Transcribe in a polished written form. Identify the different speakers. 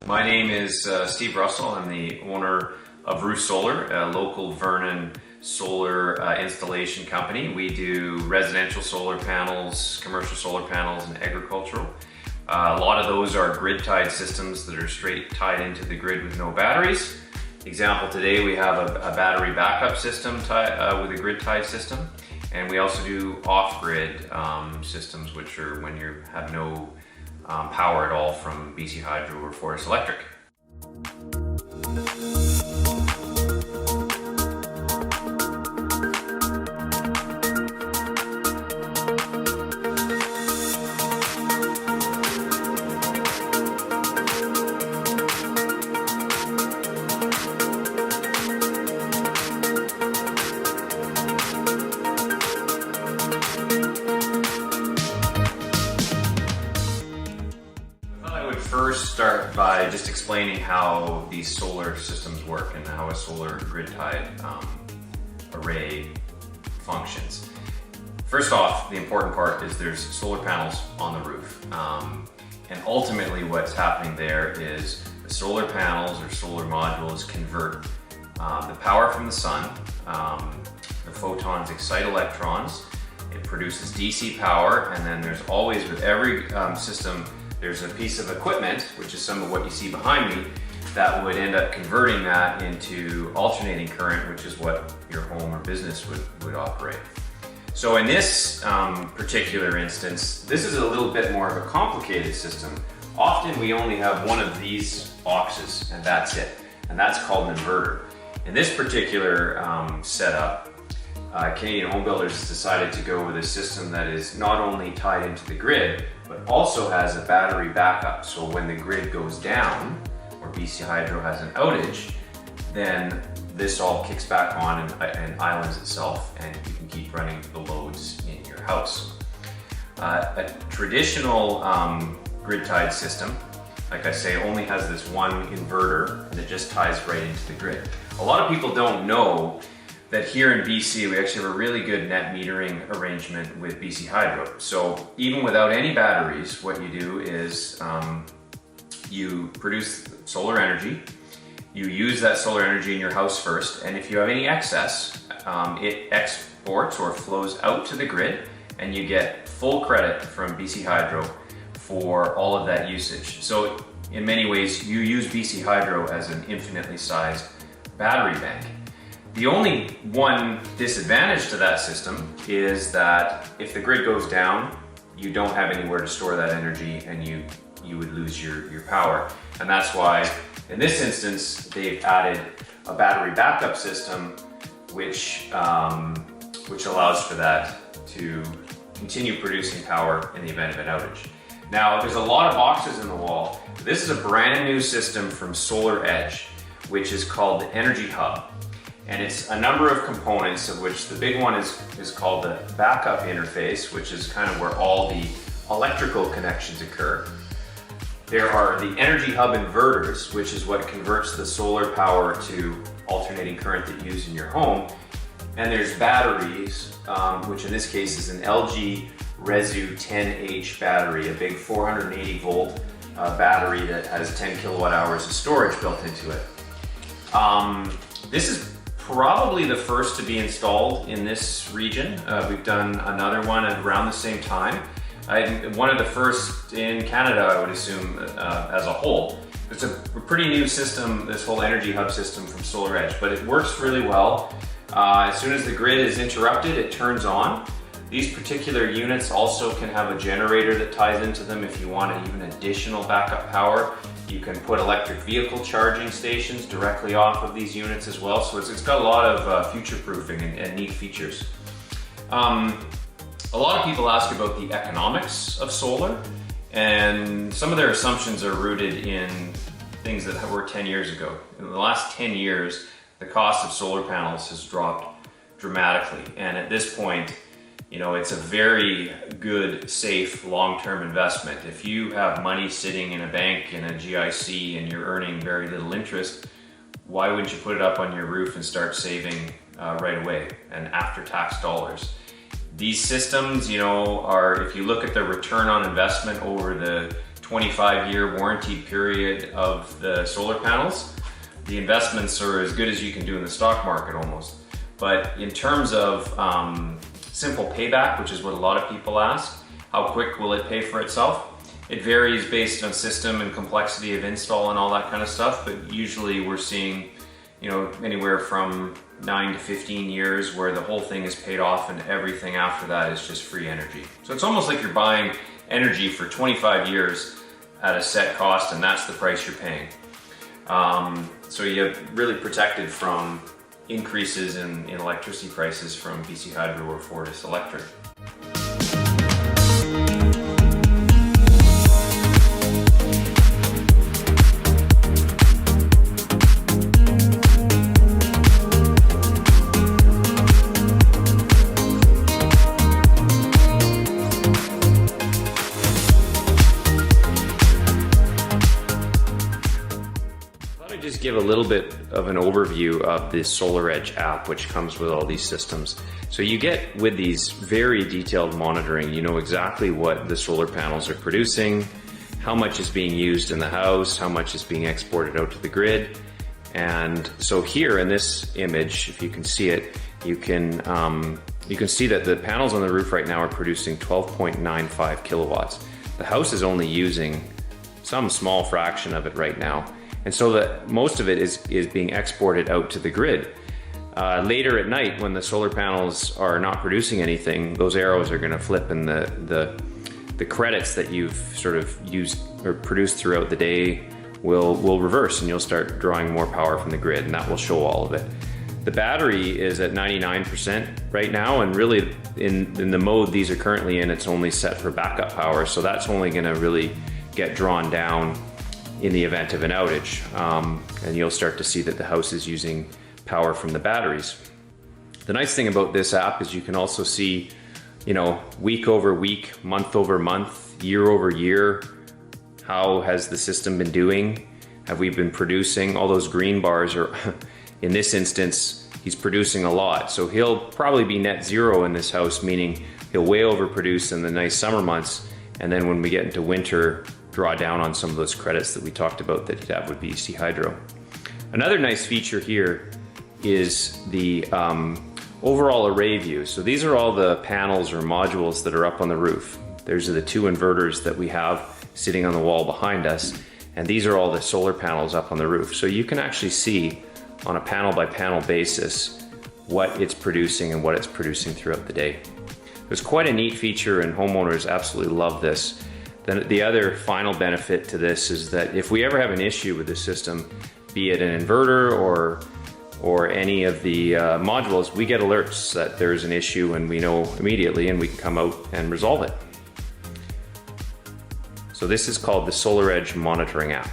Speaker 1: My name is Steve Russell. I'm the owner of Roost Solar, a local Vernon solar installation company. We do residential solar panels, commercial solar panels, and agricultural. A lot of those are grid-tied systems that are straight tied into the grid with no batteries. Example today, we have a battery backup system with a grid-tied system. And we also do off-grid systems, which are when you have no power at all from BC Hydro or Fortis Electric. First start by just explaining how these solar systems work and how a solar grid-tied array functions. First off, the important part is there's solar panels on the roof. And ultimately what's happening there is the solar panels or solar modules convert the power from the sun. The photons excite electrons. It produces DC power, and then there's always, with every system, there's a piece of equipment, which is some of what you see behind me, that would end up converting that into alternating current, which is what your home or business would operate. So in this particular instance, this is a little bit more of a complicated system. Often we only have one of these boxes, and that's it. And that's called an inverter. In this particular setup, Canadian home builders has decided to go with a system that is not only tied into the grid, but also has a battery backup. So when the grid goes down, or BC Hydro has an outage, then this all kicks back on and islands itself, and you can keep running the loads in your house. A traditional grid-tied system, like I say, only has this one inverter, and it just ties right into the grid. A lot of people don't know that here in BC, we actually have a really good net metering arrangement with BC Hydro. So even without any batteries, what you do is you produce solar energy, you use that solar energy in your house first, and if you have any excess, it exports or flows out to the grid, and you get full credit from BC Hydro for all of that usage. So in many ways, you use BC Hydro as an infinitely sized battery bank. The only one disadvantage to that system is that if the grid goes down, you don't have anywhere to store that energy, and you would lose your power. And that's why in this instance, they've added a battery backup system which allows for that to continue producing power in the event of an outage. Now, there's a lot of boxes in the wall. This is a brand new system from SolarEdge, which is called the Energy Hub. And it's a number of components, of which the big one is called the backup interface, which is kind of where all the electrical connections occur. There are the Energy Hub inverters, which is what converts the solar power to alternating current that you use in your home. And there's batteries, which in this case is an LG Resu 10H battery, a big 480 volt battery that has 10 kilowatt hours of storage built into it. This is probably the first to be installed in this region. We've done another one at around the same time. One of the first in Canada, I would assume, as a whole. It's a pretty new system, this whole Energy Hub system from SolarEdge, but it works really well. As soon as the grid is interrupted, it turns on. These particular units also can have a generator that ties into them if you want even additional backup power. You can put electric vehicle charging stations directly off of these units as well. So it's got a lot of future-proofing and neat features. A lot of people ask about the economics of solar, and some of their assumptions are rooted in things that were 10 years ago. In the last 10 years, the cost of solar panels has dropped dramatically. And at this point, you know, it's a very good, safe, long-term investment. If you have money sitting in a bank in a GIC and you're earning very little interest, why wouldn't you put it up on your roof and start saving right away and after-tax dollars? These systems, you know, if you look at the return on investment over the 25-year warranty period of the solar panels. The investments are as good as you can do in the stock market almost. But in terms of simple payback, which is what a lot of people ask, how quick will it pay for itself? It varies based on system and complexity of install and all that kind of stuff, but usually we're seeing, you know, anywhere from 9 to 15 years where the whole thing is paid off and everything after that is just free energy. So it's almost like you're buying energy for 25 years at a set cost, and that's the price you're paying. So you're really protected from increases in electricity prices from BC Hydro or Fortis Electric. Just give a little bit of an overview of the SolarEdge app, which comes with all these systems. So you get, with these very detailed monitoring, you know exactly what the solar panels are producing, how much is being used in the house, how much is being exported out to the grid. And so here in this image, if you can see it, you can see that the panels on the roof right now are producing 12.95 kilowatts. The house is only using some small fraction of it right now. And so that most of it is being exported out to the grid. Later at night, when the solar panels are not producing anything, those arrows are going to flip, and the credits that you've sort of used or produced throughout the day will reverse, and you'll start drawing more power from the grid, and that will show all of it. The battery is at 99% right now, and really in the mode these are currently in, it's only set for backup power, so that's only going to really get drawn down in the event of an outage, and you'll start to see that the house is using power from the batteries. The nice thing about this app is you can also see, you know, week over week, month over month, year over year, how has the system been doing? Have we been producing? All those green bars are, in this instance, he's producing a lot. So he'll probably be net zero in this house, meaning he'll way overproduce in the nice summer months, and then when we get into winter, draw down on some of those credits that we talked about that he'd have with BC Hydro. Another nice feature here is the overall array view. So these are all the panels or modules that are up on the roof. Those are the two inverters that we have sitting on the wall behind us, and these are all the solar panels up on the roof. So you can actually see on a panel by panel basis what it's producing and what it's producing throughout the day. It's quite a neat feature, and homeowners absolutely love this. Then the other final benefit to this is that if we ever have an issue with the system, be it an inverter or any of the modules, we get alerts that there's an issue, and we know immediately, and we can come out and resolve it. So this is called the SolarEdge monitoring app.